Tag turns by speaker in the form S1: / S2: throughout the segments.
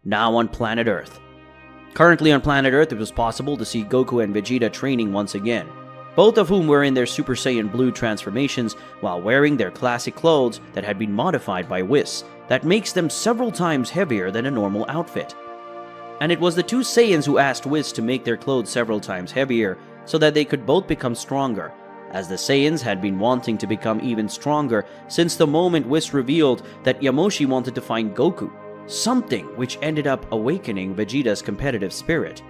S1: Now on planet Earth. Currently on planet Earth, it was possible to see Goku and Vegeta training once again, both of whom were in their Super Saiyan Blue transformations while wearing their classic clothes that had been modified by Whis that makes them several times heavier than a normal outfit. And it was the two Saiyans who asked Whis to make their clothes several times heavier so that they could both become stronger, as the Saiyans had been wanting to become even stronger since the moment Whis revealed that Yamoshi wanted to find Goku, something which ended up awakening Vegeta's competitive spirit,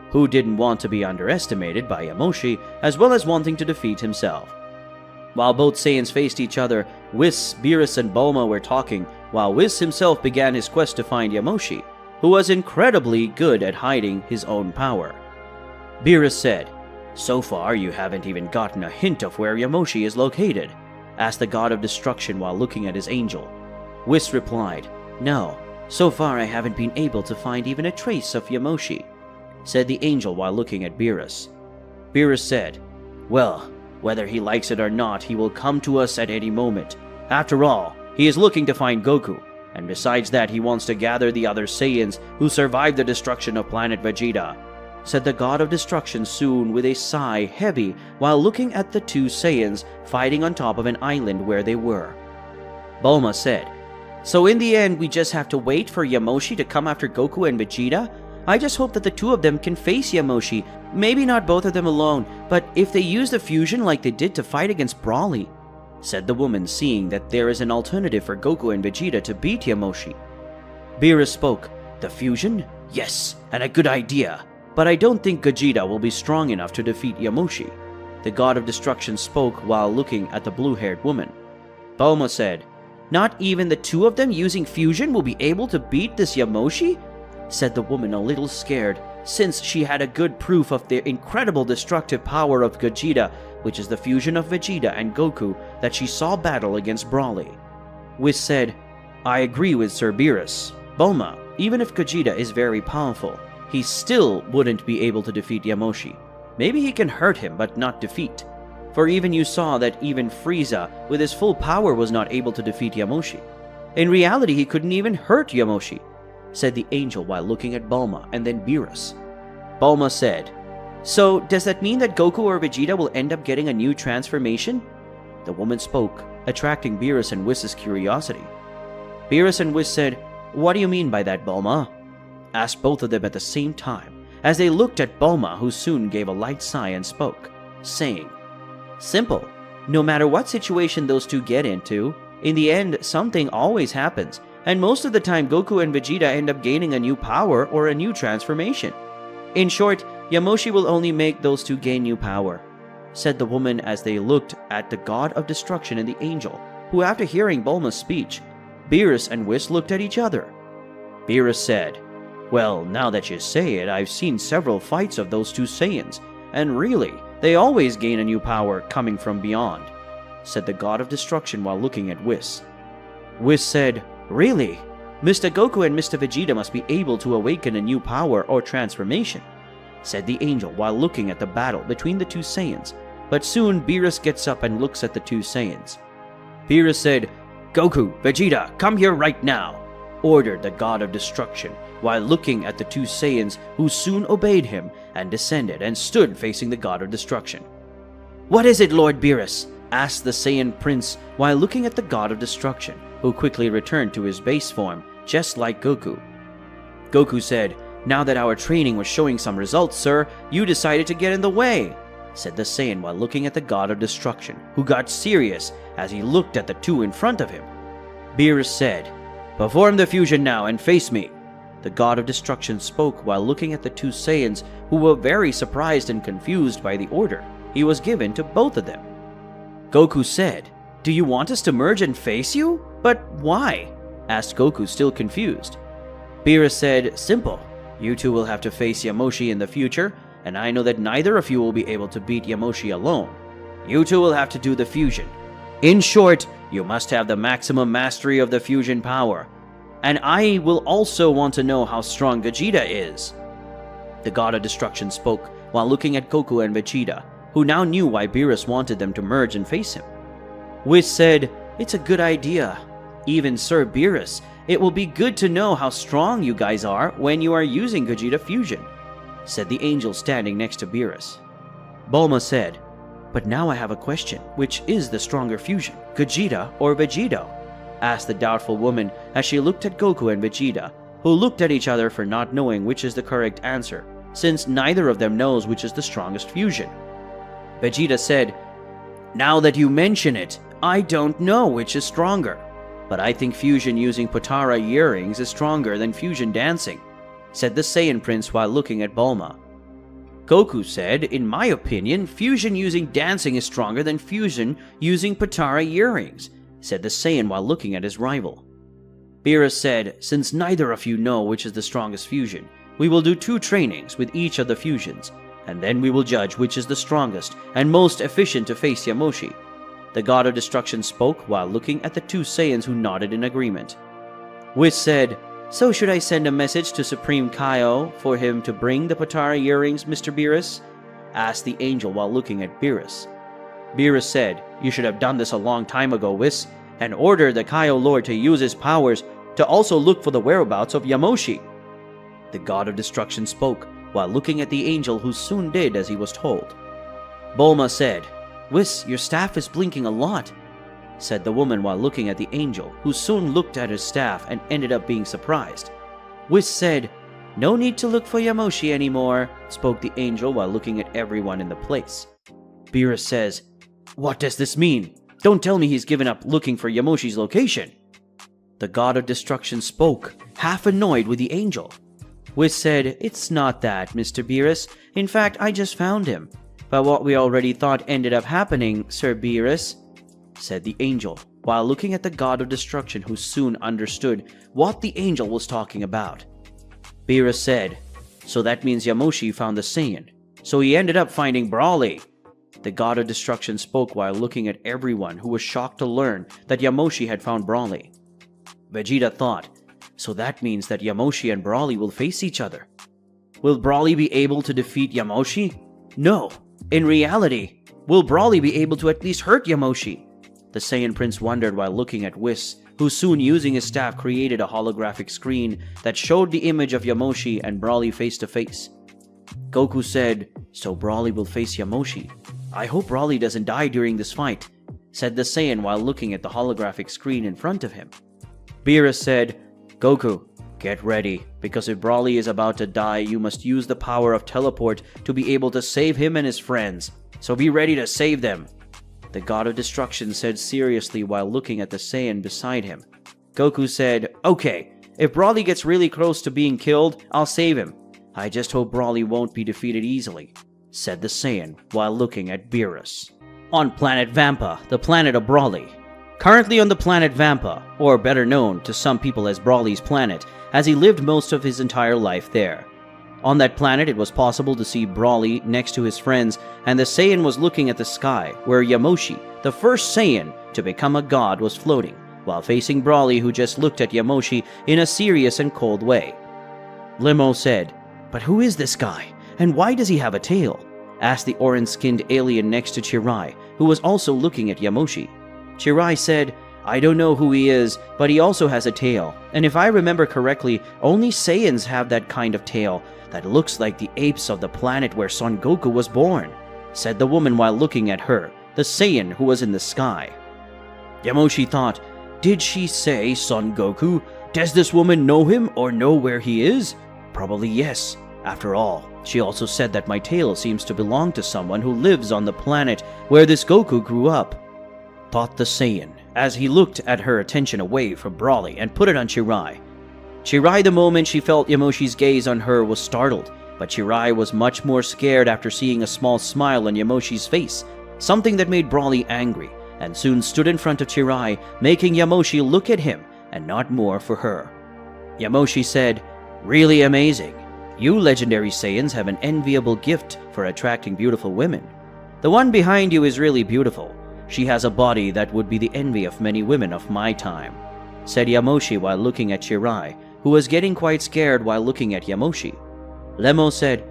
S1: who didn't want to be underestimated by Yamoshi, as well as wanting to defeat himself. While both Saiyans faced each other, Whis, Beerus, and Bulma were talking, while Whis himself began his quest to find Yamoshi, who was incredibly good at hiding his own power. Beerus said, "So far you haven't even gotten a hint of where Yamoshi is located," asked the God of Destruction while looking at his angel. Whis replied, "No, so far I haven't been able to find even a trace of Yamoshi," said the angel while looking at Beerus. Beerus said, "Well, whether he likes it or not, he will come to us at any moment. After all, he is looking to find Goku, and besides that he wants to gather the other Saiyans who survived the destruction of planet Vegeta," said the God of Destruction soon with a sigh heavy while looking at the two Saiyans fighting on top of an island where they were. Bulma said, "So in the end we just have to wait for Yamoshi to come after Goku and Vegeta? I just hope that the two of them can face Yamoshi, maybe not both of them alone, but if they use the fusion like they did to fight against Broly," said the woman, seeing that there is an alternative for Goku and Vegeta to beat Yamoshi. Beerus spoke, "The fusion? Yes, and a good idea. But I don't think Vegeta will be strong enough to defeat Yamoshi." The God of Destruction spoke while looking at the blue-haired woman. Bulma said, "Not even the two of them using fusion will be able to beat this Yamoshi?" said the woman, a little scared, since she had a good proof of the incredible destructive power of Vegeta, which is the fusion of Vegeta and Goku that she saw battle against Broly. Whis said, "I agree with Sir Beerus. Bulma, even if Vegeta is very powerful, he still wouldn't be able to defeat Yamoshi. Maybe he can hurt him, but not defeat. For even you saw that even Frieza, with his full power, was not able to defeat Yamoshi. In reality, he couldn't even hurt Yamoshi," said the angel while looking at Bulma and then Beerus. Bulma said, "So, does that mean that Goku or Vegeta will end up getting a new transformation?" The woman spoke, attracting Beerus and Whis' curiosity. Beerus and Whis said, "What do you mean by that, Bulma?" asked both of them at the same time, as they looked at Bulma, who soon gave a light sigh and spoke, saying, "Simple. No matter what situation those two get into, in the end, something always happens, and most of the time Goku and Vegeta end up gaining a new power or a new transformation. In short, Yamoshi will only make those two gain new power," said the woman as they looked at the God of Destruction and the angel, who after hearing Bulma's speech, Beerus and Whis looked at each other. Beerus said, "Well, now that you say it, I've seen several fights of those two Saiyans, and really, they always gain a new power coming from beyond," said the God of Destruction while looking at Whis. Whis said, "Really? Mr. Goku and Mr. Vegeta must be able to awaken a new power or transformation," said the angel while looking at the battle between the two Saiyans, but soon Beerus gets up and looks at the two Saiyans. Beerus said, "Goku, Vegeta, come here right now," ordered the God of Destruction, while looking at the two Saiyans, who soon obeyed him and descended and stood facing the God of Destruction. "What is it, Lord Beerus?" asked the Saiyan Prince while looking at the God of Destruction, who quickly returned to his base form, just like Goku. Goku said, "Now that our training was showing some results, sir, you decided to get in the way," said the Saiyan while looking at the God of Destruction, who got serious as he looked at the two in front of him. Beerus said, "Perform the fusion now and face me." The God of Destruction spoke while looking at the two Saiyans, who were very surprised and confused by the order he was given to both of them. Goku said, "Do you want us to merge and face you? But why?" asked Goku, still confused. Beerus said, "Simple. You two will have to face Yamoshi in the future, and I know that neither of you will be able to beat Yamoshi alone. You two will have to do the fusion. In short, you must have the maximum mastery of the fusion power. And I will also want to know how strong Vegeta is." The god of destruction spoke while looking at Goku and Vegeta, who now knew why Beerus wanted them to merge and face him. Whis said, "It's a good idea. Even Sir Beerus, it will be good to know how strong you guys are when you are using Gogeta Fusion," said the angel standing next to Beerus. Bulma said, "But now I have a question. Which is the stronger fusion, Gogeta or Vegito?" asked the doubtful woman as she looked at Goku and Vegeta, who looked at each other for not knowing which is the correct answer, since neither of them knows which is the strongest fusion. Vegeta said, "Now that you mention it, I don't know which is stronger, but I think fusion using Potara earrings is stronger than fusion dancing," said the Saiyan Prince while looking at Bulma. Goku said, "In my opinion, fusion using dancing is stronger than fusion using Potara earrings," said the Saiyan while looking at his rival. Beerus said, "Since neither of you know which is the strongest fusion, we will do 2 trainings with each of the fusions, and then we will judge which is the strongest and most efficient to face Yamoshi." The god of destruction spoke while looking at the 2 Saiyans who nodded in agreement. Whis said, "So should I send a message to Supreme Kaio for him to bring the Potara earrings, Mr. Beerus?" asked the angel while looking at Beerus. Beerus said, "You should have done this a long time ago, Whis, and order the Kaio Lord to use his powers to also look for the whereabouts of Yamoshi." The god of destruction spoke while looking at the angel, who soon did as he was told. Bulma said, "Whis, your staff is blinking a lot," said the woman while looking at the angel, who soon looked at his staff and ended up being surprised. Whis said, "No need to look for Yamoshi anymore," spoke the angel while looking at everyone in the place. Beerus says, "What does this mean? Don't tell me he's given up looking for Yamoshi's location." The god of destruction spoke, half annoyed with the angel. Whis said, "It's not that, Mr. Beerus. In fact, I just found him. But what we already thought ended up happening, Sir Beerus," said the angel, while looking at the god of destruction, who soon understood what the angel was talking about. Beerus said, "So that means Yamoshi found the Saiyan. So he ended up finding Broly." The god of destruction spoke while looking at everyone, who was shocked to learn that Yamoshi had found Broly. Vegeta thought, "So that means that Yamoshi and Broly will face each other. Will Broly be able to defeat Yamoshi? No. In reality, will Broly be able to at least hurt Yamoshi?" The Saiyan Prince wondered while looking at Whis, who soon using his staff created a holographic screen that showed the image of Yamoshi and Broly face to face. Goku said, "So Broly will face Yamoshi. I hope Broly doesn't die during this fight," said the Saiyan while looking at the holographic screen in front of him. Beerus said, "Goku, get ready, because if Broly is about to die, you must use the power of teleport to be able to save him and his friends. So be ready to save them," the god of destruction said seriously while looking at the Saiyan beside him. Goku said, "Okay, if Broly gets really close to being killed, I'll save him. I just hope Broly won't be defeated easily," said the Saiyan while looking at Beerus. On planet Vampa, the planet of Broly. Currently on the planet Vampa, or better known to some people as Broly's planet, as he lived most of his entire life there. On that planet, it was possible to see Broly next to his friends, and the Saiyan was looking at the sky, where Yamoshi, the first Saiyan to become a god, was floating, while facing Broly, who just looked at Yamoshi in a serious and cold way. Limo said, "But who is this guy, and why does he have a tail?" asked the orange-skinned alien next to Chirai, who was also looking at Yamoshi. Chirai said, "I don't know who he is, but he also has a tail, and if I remember correctly, only Saiyans have that kind of tail that looks like the apes of the planet where Son Goku was born," said the woman while looking at her, the Saiyan who was in the sky. Yamoshi thought, "Did she say Son Goku? Does this woman know him or know where he is? Probably yes. After all, she also said that my tail seems to belong to someone who lives on the planet where this Goku grew up," thought the Saiyan, as he looked at her attention away from Broly and put it on Chirai. Chirai, the moment she felt Yamoshi's gaze on her, was startled, but Chirai was much more scared after seeing a small smile on Yamoshi's face, something that made Broly angry, and soon stood in front of Chirai, making Yamoshi look at him and not more for her. Yamoshi said, "Really amazing. You legendary Saiyans have an enviable gift for attracting beautiful women. The one behind you is really beautiful. She has a body that would be the envy of many women of my time," said Yamoshi while looking at Chirai, who was getting quite scared while looking at Yamoshi. Lemo said,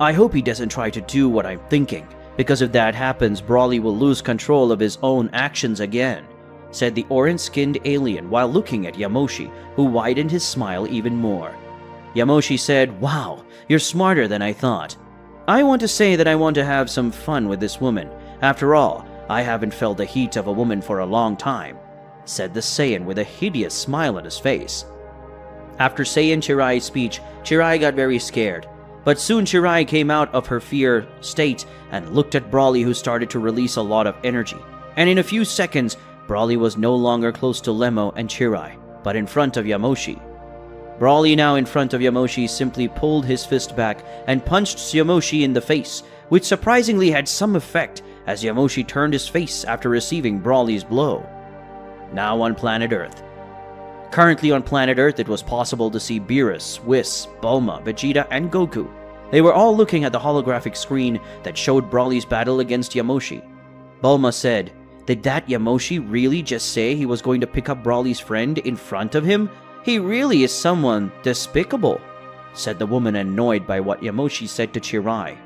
S1: I hope he doesn't try to do what I'm thinking, because if that happens, Brawly will lose control of his own actions again, said the orange-skinned alien while looking at Yamoshi, who widened his smile even more. Yamoshi said, "Wow, you're smarter than I thought. I want to say that I want to have some fun with this woman. After all, I haven't felt the heat of a woman for a long time," said the Saiyan with a hideous smile on his face. After Saiyan Chirai's speech, Chirai got very scared. But soon Chirai came out of her fear state and looked at Brawly, who started to release a lot of energy. And in a few seconds, Brawly was no longer close to Lemo and Chirai, but in front of Yamoshi. Brawly, now in front of Yamoshi, simply pulled his fist back and punched Yamoshi in the face, which surprisingly had some effect as Yamoshi turned his face after receiving Brawly's blow. Now on planet Earth. Currently on planet Earth, it was possible to see Beerus, Whis, Bulma, Vegeta, and Goku. They were all looking at the holographic screen that showed Brawly's battle against Yamoshi. Bulma said, "Did that Yamoshi really just say he was going to pick up Brawly's friend in front of him? He really is someone despicable," said the woman, annoyed by what Yamoshi said to Chirai.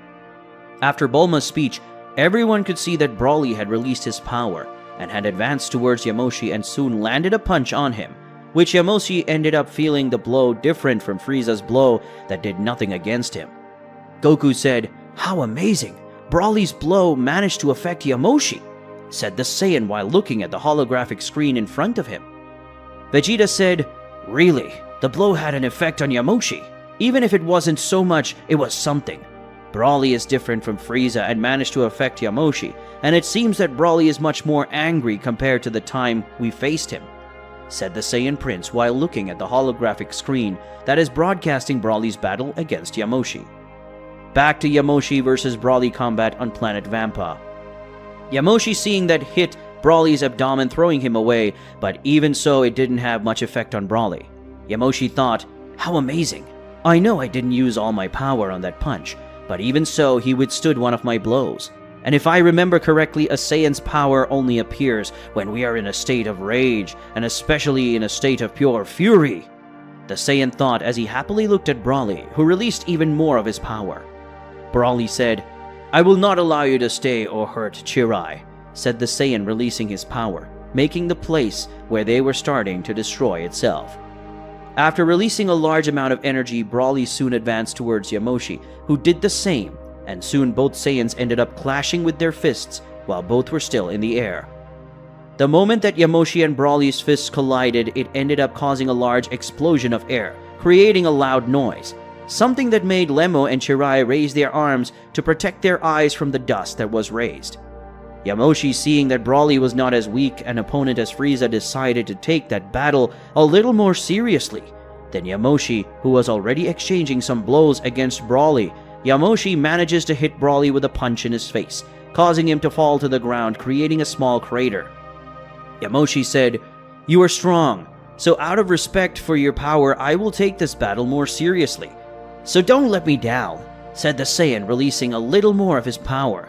S1: After Bulma's speech, everyone could see that Brawly had released his power and had advanced towards Yamoshi and soon landed a punch on him, which Yamoshi ended up feeling the blow different from Frieza's blow that did nothing against him. Goku said, "How amazing! Brawly's blow managed to affect Yamoshi," said the Saiyan while looking at the holographic screen in front of him. Vegeta said, "Really, the blow had an effect on Yamoshi. Even if it wasn't so much, it was something. Brawly is different from Frieza and managed to affect Yamoshi, and it seems that Brawly is much more angry compared to the time we faced him," said the Saiyan Prince while looking at the holographic screen that is broadcasting Brawly's battle against Yamoshi. Back to Yamoshi versus Brawly combat on planet Vampa. Yamoshi, seeing that, hit Brawly's abdomen, throwing him away, but even so it didn't have much effect on Brawly. Yamoshi thought, "How amazing! I know I didn't use all my power on that punch, but even so he withstood one of my blows. And if I remember correctly, a Saiyan's power only appears when we are in a state of rage, and especially in a state of pure fury," the Saiyan thought as he happily looked at Brawly, who released even more of his power. Brawly said, "I will not allow you to stay or hurt Chirai," said the Saiyan, releasing his power, making the place where they were starting to destroy itself. After releasing a large amount of energy, Brawly soon advanced towards Yamoshi, who did the same, and soon both Saiyans ended up clashing with their fists while both were still in the air. The moment that Yamoshi and Brawly's fists collided, it ended up causing a large explosion of air, creating a loud noise, something that made Lemo and Chirai raise their arms to protect their eyes from the dust that was raised. Yamoshi, seeing that Brawly was not as weak an opponent as Frieza, decided to take that battle a little more seriously than Yamoshi, who was already exchanging some blows against Brawly. Yamoshi manages to hit Brawly with a punch in his face, causing him to fall to the ground, creating a small crater. Yamoshi said, "You are strong, so out of respect for your power, I will take this battle more seriously. So don't let me down," said the Saiyan, releasing a little more of his power.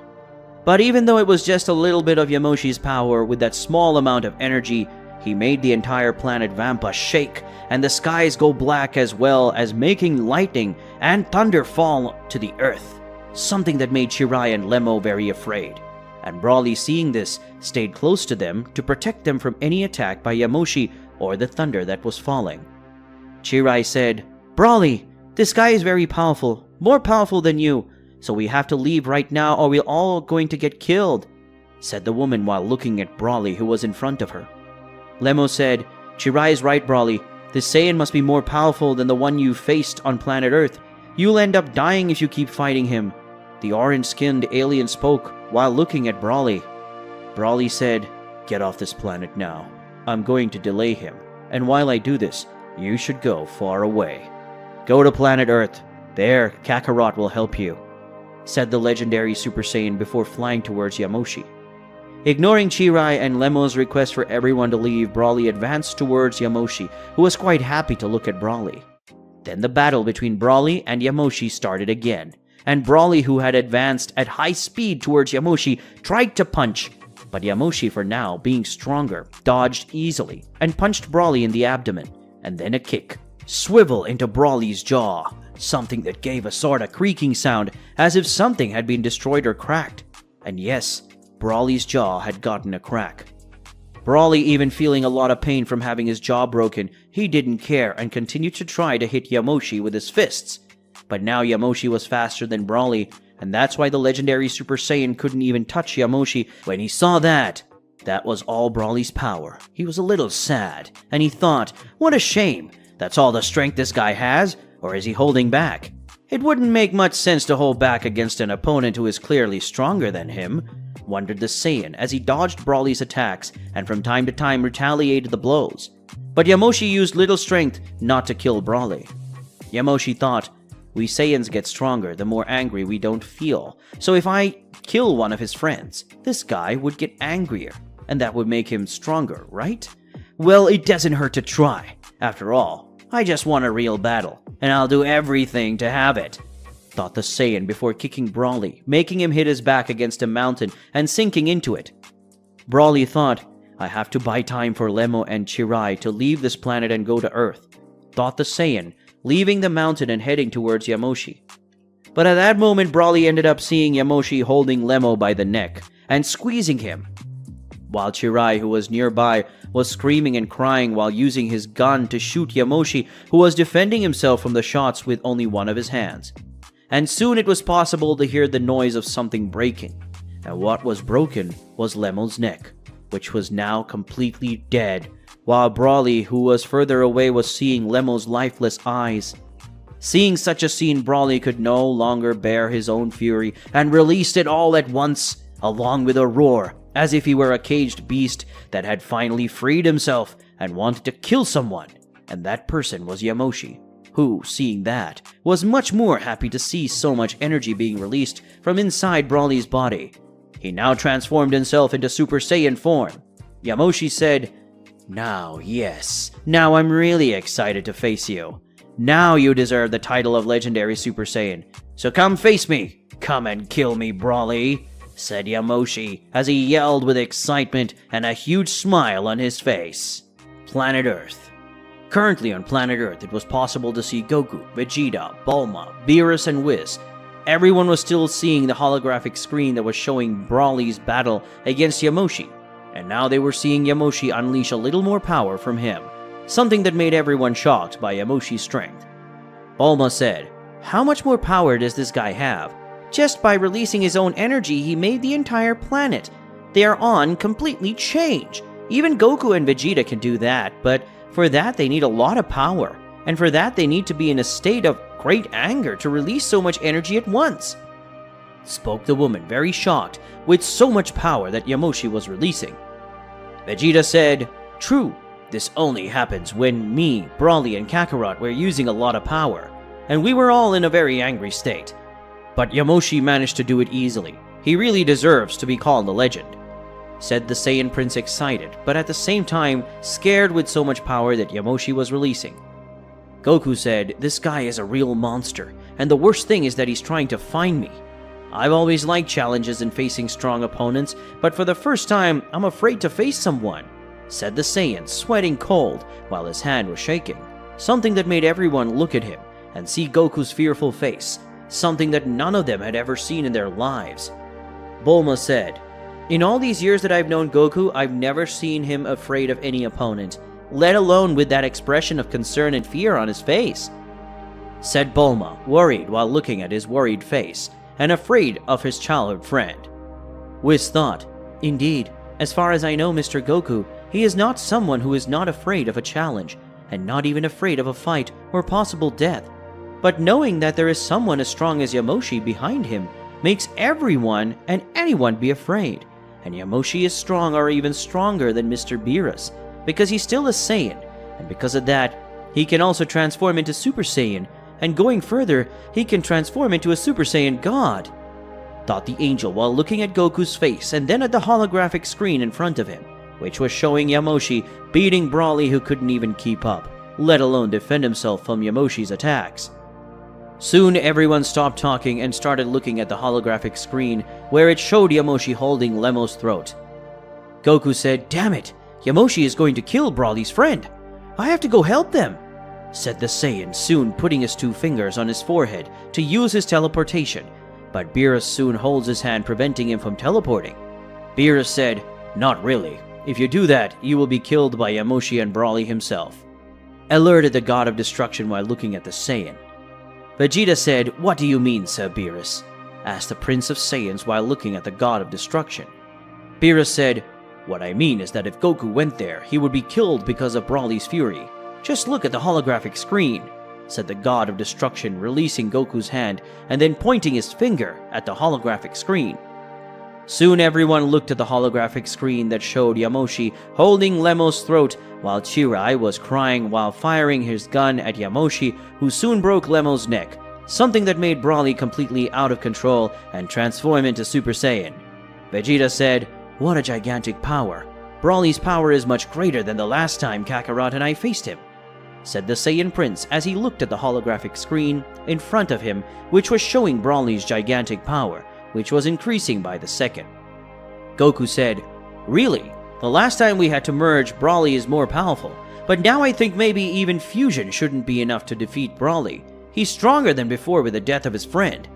S1: But even though it was just a little bit of Yamoshi's power, with that small amount of energy, he made the entire planet Vampa shake, and the skies go black, as well as making lightning and thunder fall to the earth, something that made Chirai and Lemo very afraid. And Brawly, seeing this, stayed close to them to protect them from any attack by Yamoshi or the thunder that was falling. Chirai said, "Brawly, this guy is very powerful, more powerful than you, so we have to leave right now or we're all going to get killed," said the woman while looking at Brawly, who was in front of her. Lemo said, "Chirai is right, Brawly. This Saiyan must be more powerful than the one you faced on planet Earth. You'll end up dying if you keep fighting him." The orange-skinned alien spoke while looking at Brawly. Brawly said, "Get off this planet now. I'm going to delay him, and while I do this, you should go far away. Go to planet Earth. There, Kakarot will help you," said the legendary Super Saiyan before flying towards Yamoshi. Ignoring Chirai and Lemo's request for everyone to leave, Brawly advanced towards Yamoshi, who was quite happy to look at Brawly. Then the battle between Brawly and Yamoshi started again, and Brawly, who had advanced at high speed towards Yamoshi, tried to punch, but Yamoshi, for now being stronger, dodged easily and punched Brawly in the abdomen, and then a kick, swivel into Brawly's jaw, something that gave a sort of creaking sound as if something had been destroyed or cracked. And yes, Brawly's jaw had gotten a crack. Brawly, even feeling a lot of pain from having his jaw broken, he didn't care and continued to try to hit Yamoshi with his fists. But now Yamoshi was faster than Brawly, and that's why the legendary Super Saiyan couldn't even touch Yamoshi. When he saw that was all Brawly's power. He was a little sad, and he thought, what a shame. That's all the strength this guy has, or is he holding back? It wouldn't make much sense to hold back against an opponent who is clearly stronger than him, wondered the Saiyan as he dodged Brawly's attacks and from time to time retaliated the blows. But Yamoshi used little strength not to kill Brawly. Yamoshi thought, we Saiyans get stronger the more angry we don't feel, so if I kill one of his friends, this guy would get angrier, and that would make him stronger, right? Well, it doesn't hurt to try. After all, I just want a real battle, and I'll do everything to have it, thought the Saiyan before kicking Brawly, making him hit his back against a mountain and sinking into it. Brawly thought, I have to buy time for Lemo and Chirai to leave this planet and go to Earth, thought the Saiyan, leaving the mountain and heading towards Yamoshi. But at that moment, Brawly ended up seeing Yamoshi holding Lemo by the neck and squeezing him, while Chirai, who was nearby, was screaming and crying while using his gun to shoot Yamoshi, who was defending himself from the shots with only one of his hands. And soon it was possible to hear the noise of something breaking, and what was broken was Lemo's neck, which was now completely dead, while Brawly, who was further away, was seeing Lemo's lifeless eyes. Seeing such a scene, Brawly could no longer bear his own fury and released it all at once, along with a roar, as if he were a caged beast that had finally freed himself and wanted to kill someone, and that person was Yamoshi, who, seeing that, was much more happy to see so much energy being released from inside Brawly's body. He now transformed himself into Super Saiyan form. Yamoshi said, now I'm really excited to face you. Now you deserve the title of Legendary Super Saiyan, so come face me, come and kill me, Brawly, said Yamoshi as he yelled with excitement and a huge smile on his face. Planet Earth. Currently on Planet Earth, it was possible to see Goku, Vegeta, Bulma, Beerus, and Whis. Everyone was still seeing the holographic screen that was showing Brawly's battle against Yamoshi, and now they were seeing Yamoshi unleash a little more power from him, something that made everyone shocked by Yamoshi's strength. Bulma said, how much more power does this guy have? Just by releasing his own energy, he made the entire planet they are on completely change. Even Goku and Vegeta can do that, but for that they need a lot of power, and for that they need to be in a state of great anger to release so much energy at once, spoke the woman, very shocked with so much power that Yamoshi was releasing. Vegeta said, true, this only happens when me, Brawly, and Kakarot were using a lot of power, and we were all in a very angry state. But Yamoshi managed to do it easily. He really deserves to be called a legend, said the Saiyan Prince, excited, but at the same time scared with so much power that Yamoshi was releasing. Goku said, this guy is a real monster, and the worst thing is that he's trying to find me. I've always liked challenges and facing strong opponents, but for the first time, I'm afraid to face someone, said the Saiyan, sweating cold while his hand was shaking, something that made everyone look at him and see Goku's fearful face, something that none of them had ever seen in their lives. Bulma said, in all these years that I've known Goku, I've never seen him afraid of any opponent, let alone with that expression of concern and fear on his face, said Bulma, worried while looking at his worried face and afraid of his childhood friend. Whis thought, indeed, as far as I know Mr. Goku, he is not someone who is not afraid of a challenge, and not even afraid of a fight or possible death. But knowing that there is someone as strong as Yamoshi behind him makes everyone and anyone be afraid. And Yamoshi is strong or even stronger than Mr. Beerus, because he's still a Saiyan, and because of that, he can also transform into Super Saiyan, and going further, he can transform into a Super Saiyan God, thought the angel while looking at Goku's face and then at the holographic screen in front of him, which was showing Yamoshi beating Brawly, who couldn't even keep up, let alone defend himself from Yamoshi's attacks. Soon everyone stopped talking and started looking at the holographic screen where it showed Yamoshi holding Lemo's throat. Goku said, damn it, Yamoshi is going to kill Brawly's friend. I have to go help them, said the Saiyan, soon putting his 2 fingers on his forehead to use his teleportation, but Beerus soon holds his hand, preventing him from teleporting. Beerus said, "Not really. If you do that, you will be killed by Yamoshi and Broly himself," alerted the God of Destruction while looking at the Saiyan. Vegeta said, "What do you mean, Sir Beerus?" asked the Prince of Saiyans while looking at the God of Destruction. Beerus said, "What I mean is that if Goku went there, he would be killed because of Broly's fury. Just look at the holographic screen," said the God of Destruction, releasing Goku's hand and then pointing his finger at the holographic screen. Soon everyone looked at the holographic screen that showed Yamoshi holding Lemo's throat while Chirai was crying while firing his gun at Yamoshi, who soon broke Lemo's neck, something that made Broly completely out of control and transform into Super Saiyan. Vegeta said, "What a gigantic power. Broly's power is much greater than the last time Kakarot and I faced him," said the Saiyan Prince as he looked at the holographic screen in front of him, which was showing Broly's gigantic power, which was increasing by the second. Goku said, "Really? The last time we had to merge, Broly is more powerful, but now I think maybe even fusion shouldn't be enough to defeat Broly. He's stronger than before with the death of his friend,"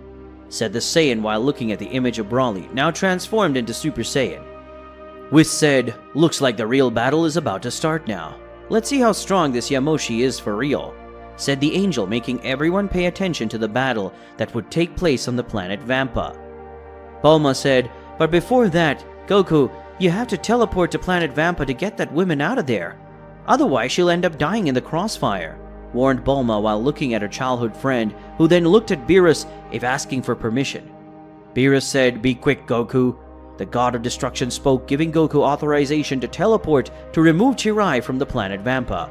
S1: said the Saiyan while looking at the image of Broly, now transformed into Super Saiyan. Whis said, "Looks like the real battle is about to start now. Let's see how strong this Yamoshi is for real," said the angel, making everyone pay attention to the battle that would take place on the planet Vampa. Bulma said, "But before that, Goku, you have to teleport to planet Vampa to get that woman out of there. Otherwise she'll end up dying in the crossfire," warned Bulma while looking at her childhood friend, who then looked at Beerus if asking for permission. Beerus said, "Be quick, Goku." The God of Destruction spoke, giving Goku authorization to teleport to remove Chirai from the planet Vampa.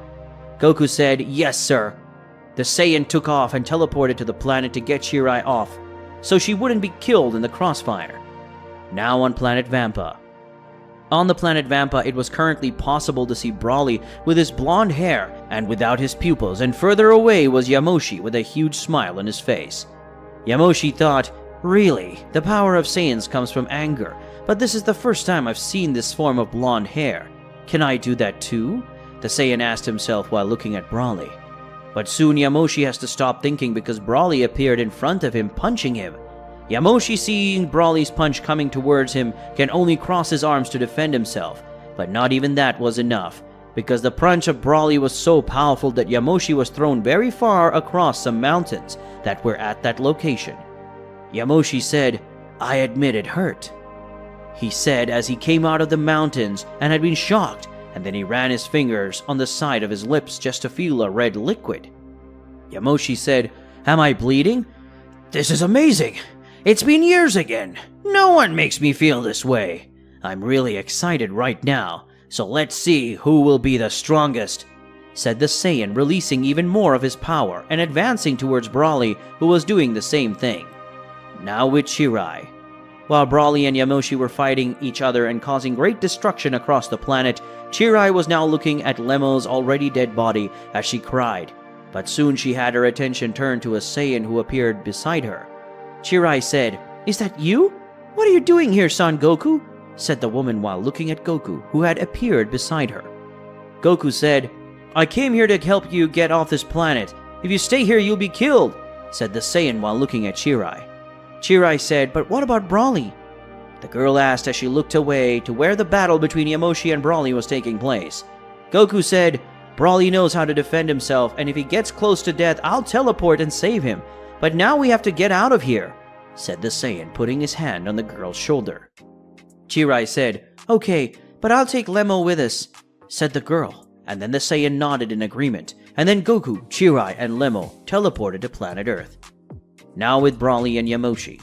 S1: Goku said, "Yes, sir." The Saiyan took off and teleported to the planet to get Chirai off, so she wouldn't be killed in the crossfire. Now on planet Vampa. On the planet Vampa, it was currently possible to see Broly with his blonde hair and without his pupils, and further away was Yamoshi with a huge smile on his face. Yamoshi thought, "Really, the power of Saiyans comes from anger, but this is the first time I've seen this form of blonde hair. Can I do that too?" the Saiyan asked himself while looking at Broly. But soon Yamoshi has to stop thinking because Broly appeared in front of him, punching him. Yamoshi, seeing Broly's punch coming towards him, can only cross his arms to defend himself, but not even that was enough, because the punch of Broly was so powerful that Yamoshi was thrown very far across some mountains that were at that location. Yamoshi said, "I admit it hurt," he said as he came out of the mountains and had been shocked, and then he ran his fingers on the side of his lips just to feel a red liquid. Yamoshi said, "Am I bleeding? This is amazing. It's been years again. No one makes me feel this way. I'm really excited right now, so let's see who will be the strongest," said the Saiyan, releasing even more of his power and advancing towards Broly, who was doing the same thing. Now with Chirai. While Broly and Yamoshi were fighting each other and causing great destruction across the planet, Chirai was now looking at Lemo's already dead body as she cried, but soon she had her attention turned to a Saiyan who appeared beside her. Chirai said, "Is that you? What are you doing here, Son Goku?" said the woman while looking at Goku, who had appeared beside her. Goku said, "I came here to help you get off this planet. If you stay here, you'll be killed," said the Saiyan while looking at Chirai. Chirai said, "But what about Broly?" the girl asked as she looked away to where the battle between Yamoshi and Broly was taking place. Goku said, "Broly knows how to defend himself, and if he gets close to death, I'll teleport and save him. But now we have to get out of here," said the Saiyan, putting his hand on the girl's shoulder. Chirai said, "Okay, but I'll take Lemo with us," said the girl, and then the Saiyan nodded in agreement, and then Goku, Chirai, and Lemo teleported to planet Earth. Now with Broly and Yamoshi.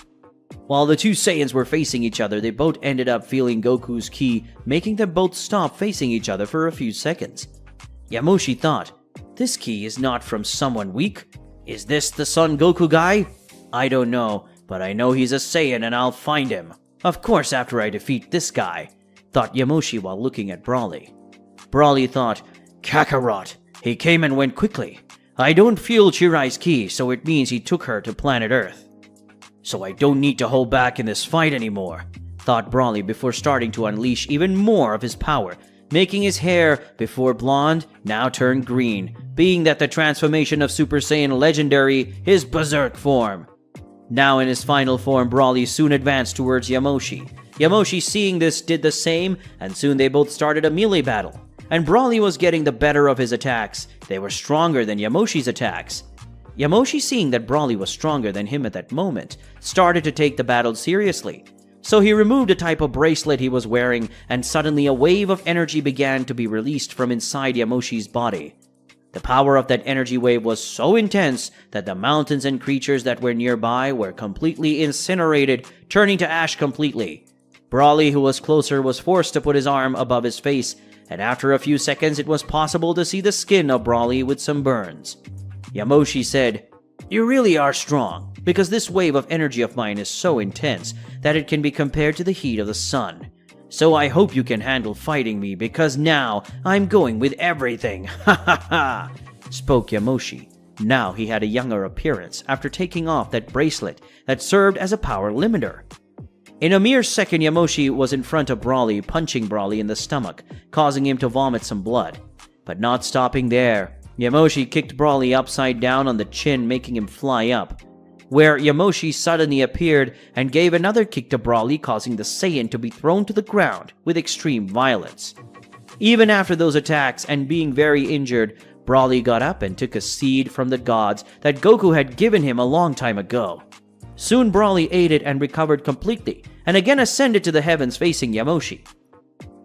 S1: While the two Saiyans were facing each other, they both ended up feeling Goku's ki, making them both stop facing each other for a few seconds. Yamoshi thought, "This ki is not from someone weak. Is this the Son Goku guy? I don't know, but I know he's a Saiyan and I'll find him. Of course after I defeat this guy," thought Yamoshi while looking at Broly. Broly thought, "Kakarot, he came and went quickly. I don't feel Chirai's ki, so it means he took her to planet Earth. So I don't need to hold back in this fight anymore," thought Broly before starting to unleash even more of his power, making his hair, before blonde, now turned green, being that the transformation of Super Saiyan Legendary, his Berserk form. Now in his final form, Broly soon advanced towards Yamoshi. Yamoshi, seeing this, did the same, and soon they both started a melee battle. And Broly was getting the better of his attacks. They were stronger than Yamoshi's attacks. Yamoshi, seeing that Broly was stronger than him at that moment, started to take the battle seriously. So he removed a type of bracelet he was wearing, and suddenly a wave of energy began to be released from inside Yamoshi's body. The power of that energy wave was so intense that the mountains and creatures that were nearby were completely incinerated, turning to ash completely. Broly, who was closer, was forced to put his arm above his face, and after a few seconds it was possible to see the skin of Broly with some burns. Yamoshi said, "You really are strong, because this wave of energy of mine is so intense that it can be compared to the heat of the sun. So I hope you can handle fighting me, because now I'm going with everything, ha ha ha," spoke Yamoshi. Now he had a younger appearance after taking off that bracelet that served as a power limiter. In a mere second, Yamoshi was in front of Broly, punching Broly in the stomach, causing him to vomit some blood. But not stopping there, Yamoshi kicked Broly upside down on the chin, making him fly up, where Yamoshi suddenly appeared and gave another kick to Broly, causing the Saiyan to be thrown to the ground with extreme violence. Even after those attacks and being very injured, Broly got up and took a seed from the gods that Goku had given him a long time ago. Soon Broly ate it and recovered completely, and again ascended to the heavens facing Yamoshi.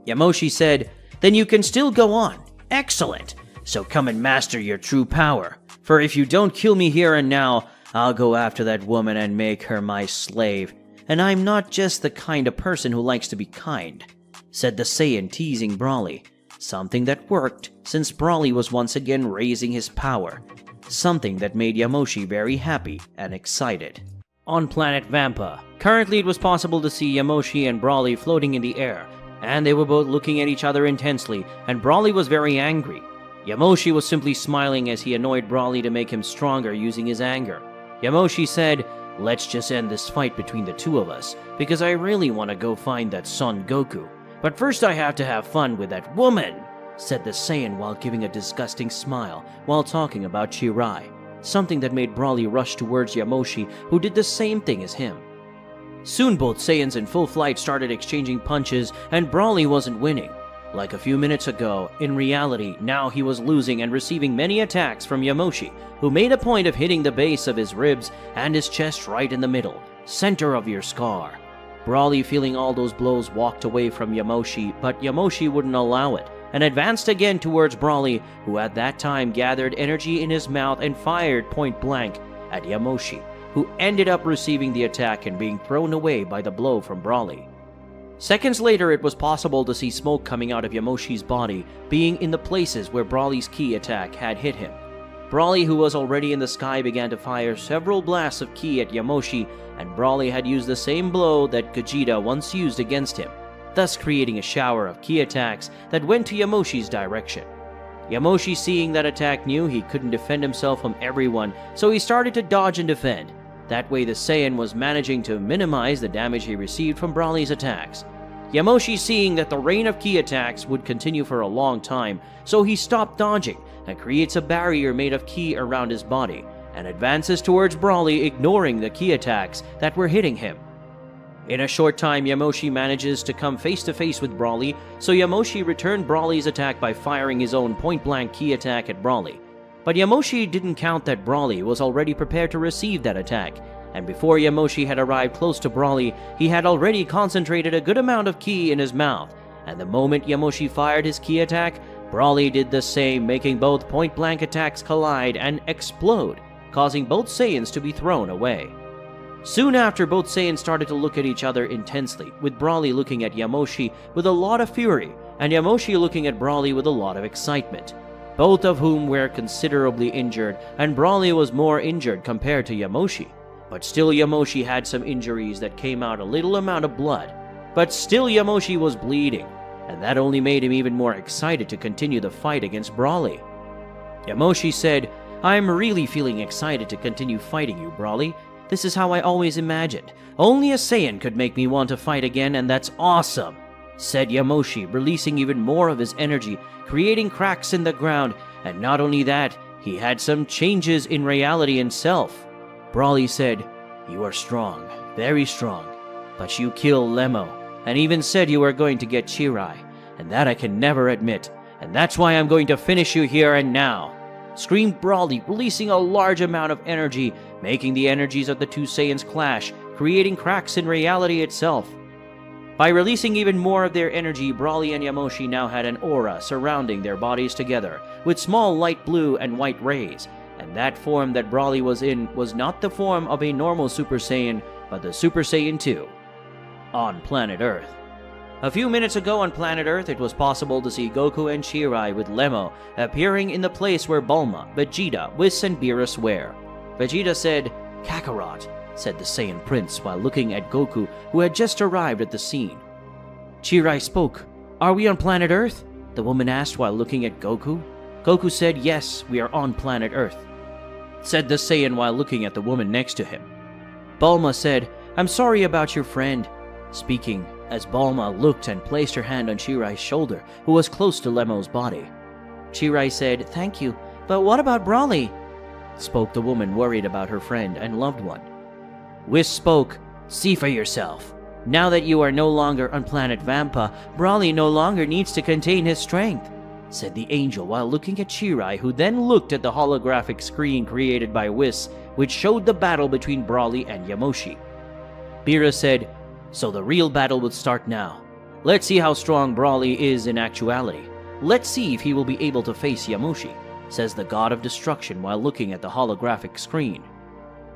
S1: Yamoshi said, "Then you can still go on. Excellent! So come and master your true power, for if you don't kill me here and now, I'll go after that woman and make her my slave. And I'm not just the kind of person who likes to be kind," said the Saiyan, teasing Broly. Something that worked, since Broly was once again raising his power. Something that made Yamoshi very happy and excited. On planet Vampa, currently it was possible to see Yamoshi and Broly floating in the air, and they were both looking at each other intensely, and Broly was very angry. Yamoshi was simply smiling as he annoyed Broly to make him stronger using his anger. Yamoshi said, "Let's just end this fight between the two of us, because I really want to go find that Son Goku. But first I have to have fun with that woman," said the Saiyan while giving a disgusting smile while talking about Chirai, something that made Broly rush towards Yamoshi, who did the same thing as him. Soon both Saiyans in full flight started exchanging punches, and Broly wasn't winning. Like a few minutes ago, in reality, now he was losing and receiving many attacks from Yamoshi, who made a point of hitting the base of his ribs and his chest right in the middle, center of your scar. Broly, feeling all those blows, walked away from Yamoshi, but Yamoshi wouldn't allow it, and advanced again towards Broly, who at that time gathered energy in his mouth and fired point blank at Yamoshi, who ended up receiving the attack and being thrown away by the blow from Broly. Seconds later, it was possible to see smoke coming out of Yamoshi's body, being in the places where Broly's ki attack had hit him. Broly, who was already in the sky, began to fire several blasts of ki at Yamoshi, and Broly had used the same blow that Gogeta once used against him, thus creating a shower of ki attacks that went to Yamoshi's direction. Yamoshi, seeing that attack, knew he couldn't defend himself from everyone, so he started to dodge and defend. That way the Saiyan was managing to minimize the damage he received from Broly's attacks. Yamoshi, seeing that the rain of ki attacks would continue for a long time, so he stopped dodging and creates a barrier made of ki around his body, and advances towards Broly, ignoring the ki attacks that were hitting him. In a short time, Yamoshi manages to come face to face with Broly, so Yamoshi returned Broly's attack by firing his own point-blank ki attack at Broly. But Yamoshi didn't count that Broly was already prepared to receive that attack, and before Yamoshi had arrived close to Broly, he had already concentrated a good amount of ki in his mouth, and the moment Yamoshi fired his ki attack, Broly did the same, making both point-blank attacks collide and explode, causing both Saiyans to be thrown away. Soon after, both Saiyans started to look at each other intensely, with Broly looking at Yamoshi with a lot of fury, and Yamoshi looking at Broly with a lot of excitement, both of whom were considerably injured, and Broly was more injured compared to Yamoshi. But still Yamoshi had some injuries that came out a little amount of blood, but still Yamoshi was bleeding, and that only made him even more excited to continue the fight against Broly. Yamoshi said, "I'm really feeling excited to continue fighting you, Broly. This is how I always imagined. Only a Saiyan could make me want to fight again, and that's awesome," said Yamoshi, releasing even more of his energy, creating cracks in the ground, and not only that, he had some changes in reality itself. Brawly said, "You are strong, very strong, but you killed Lemo, and even said you were going to get Chirai, and that I can never admit, and that's why I'm going to finish you here and now," screamed Brawly, releasing a large amount of energy, making the energies of the two Saiyans clash, creating cracks in reality itself. By releasing even more of their energy, Brawly and Yamoshi now had an aura surrounding their bodies together, with small light blue and white rays, and that form that Brawly was in was not the form of a normal Super Saiyan, but the Super Saiyan 2. On planet Earth. A few minutes ago on planet Earth, it was possible to see Goku and Chirai with Lemo appearing in the place where Bulma, Vegeta, Whis, and Beerus were. Vegeta said, "Kakarot," said the Saiyan Prince while looking at Goku, who had just arrived at the scene. Chirai spoke. "Are we on planet Earth?" the woman asked while looking at Goku. Goku said, "Yes, we are on planet Earth," said the Saiyan while looking at the woman next to him. Bulma said, "I'm sorry about your friend," speaking as Bulma looked and placed her hand on Chirai's shoulder, who was close to Lemo's body. Chirai said, "Thank you, but what about Brawly?" spoke the woman, worried about her friend and loved one. Whis spoke, "See for yourself. Now that you are no longer on planet Vampa, Brawly no longer needs to contain his strength," said the angel while looking at Chirai, who then looked at the holographic screen created by Whis, which showed the battle between Brawly and Yamoshi. Beerus said, "So the real battle will start now. Let's see how strong Brawly is in actuality. Let's see if he will be able to face Yamoshi," says the god of destruction while looking at the holographic screen.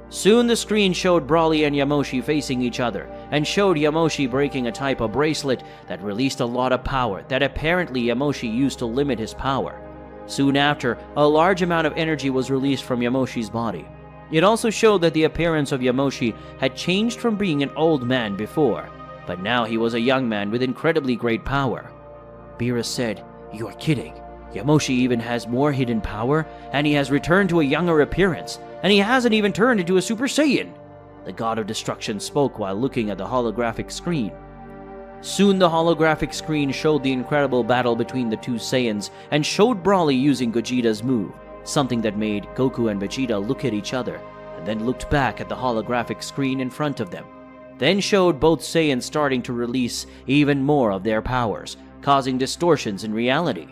S1: Soon the screen showed Brawly and Yamoshi facing each other, and showed Yamoshi breaking a type of bracelet that released a lot of power that apparently Yamoshi used to limit his power. Soon after, a large amount of energy was released from Yamoshi's body. It also showed that the appearance of Yamoshi had changed from being an old man before, but now he was a young man with incredibly great power. Beerus said, "You're kidding. Yamoshi even has more hidden power, and he has returned to a younger appearance, and he hasn't even turned into a Super Saiyan," the god of destruction spoke while looking at the holographic screen. Soon the holographic screen showed the incredible battle between the two Saiyans and showed Brawly using Gogeta's move, something that made Goku and Vegeta look at each other and then looked back at the holographic screen in front of them. Then showed both Saiyans starting to release even more of their powers, causing distortions in reality.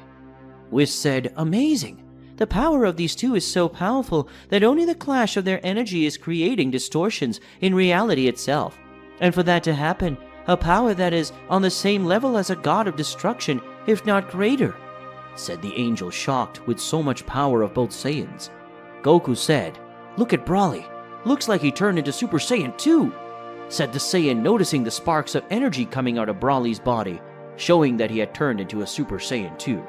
S1: Whis said, "Amazing! The power of these two is so powerful that only the clash of their energy is creating distortions in reality itself. And for that to happen, a power that is on the same level as a god of destruction, if not greater," said the angel, shocked with so much power of both Saiyans. Goku said, "Look at Brawly. Looks like he turned into Super Saiyan 2, said the Saiyan, noticing the sparks of energy coming out of Brawly's body, showing that he had turned into a Super Saiyan 2.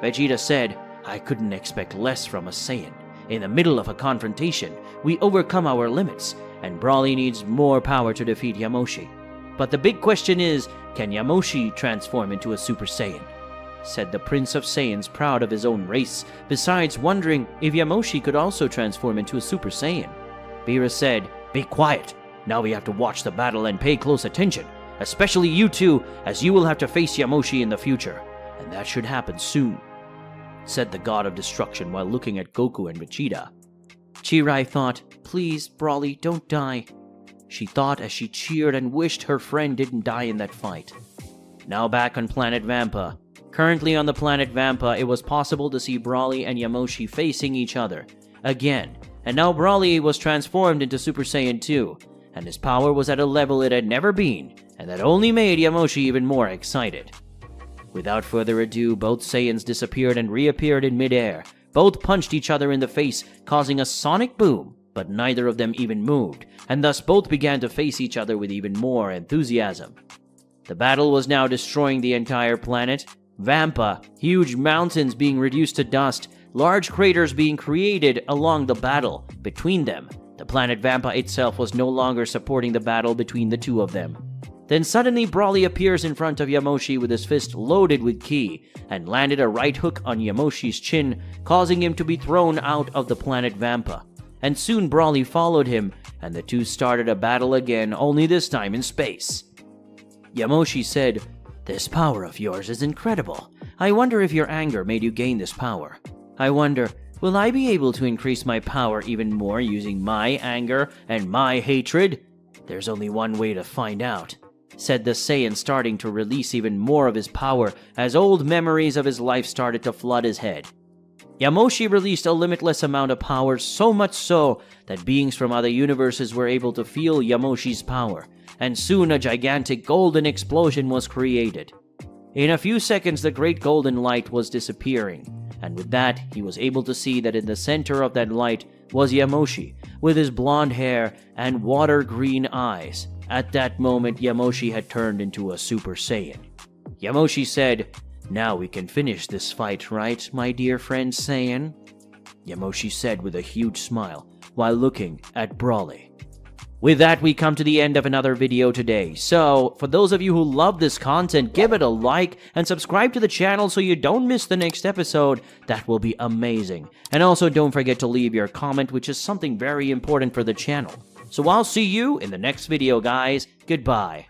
S1: Vegeta said, "I couldn't expect less from a Saiyan. In the middle of a confrontation, we overcome our limits, and Brawly needs more power to defeat Yamoshi. But the big question is, can Yamoshi transform into a Super Saiyan?" said the Prince of Saiyans, proud of his own race, besides wondering if Yamoshi could also transform into a Super Saiyan. Beerus said, "Be quiet. Now we have to watch the battle and pay close attention, especially you two, as you will have to face Yamoshi in the future, and that should happen soon," said the god of destruction while looking at Goku and Vegeta. Chirai thought, "Please, Brawly, don't die," she thought as she cheered and wished her friend didn't die in that fight. Now back on planet Vampa. Currently on the planet Vampa, it was possible to see Brawly and Yamoshi facing each other again, and now Brawly was transformed into Super Saiyan 2, and his power was at a level it had never been, and that only made Yamoshi even more excited. Without further ado, both Saiyans disappeared and reappeared in midair. Both punched each other in the face, causing a sonic boom, but neither of them even moved, and thus both began to face each other with even more enthusiasm. The battle was now destroying the entire planet. Vampa, huge mountains being reduced to dust, large craters being created along the battle between them. The planet Vampa itself was no longer supporting the battle between the two of them. Then suddenly Brawly appears in front of Yamoshi with his fist loaded with ki, and landed a right hook on Yamoshi's chin, causing him to be thrown out of the planet Vampa. And soon Brawly followed him, and the two started a battle again, only this time in space. Yamoshi said, This power of yours is incredible. I wonder if your anger made you gain this power. I wonder, will I be able to increase my power even more using my anger and my hatred? There's only one way to find out, said the Saiyan, starting to release even more of his power as old memories of his life started to flood his head. Yamoshi released a limitless amount of power, so much so that beings from other universes were able to feel Yamoshi's power, and soon a gigantic golden explosion was created. In a few seconds, the great golden light was disappearing, and with that, he was able to see that in the center of that light was Yamoshi, with his blonde hair and water-green eyes. At that moment, Yamoshi had turned into a Super Saiyan. Yamoshi said, "Now we can finish this fight, right, my dear friend Saiyan?" Yamoshi said with a huge smile, while looking at Broly. With that, we come to the end of another video today. So, for those of you who love this content, give it a like and subscribe to the channel so you don't miss the next episode. That will be amazing. And also don't forget to leave your comment, which is something very important for the channel. So I'll see you in the next video, guys. Goodbye.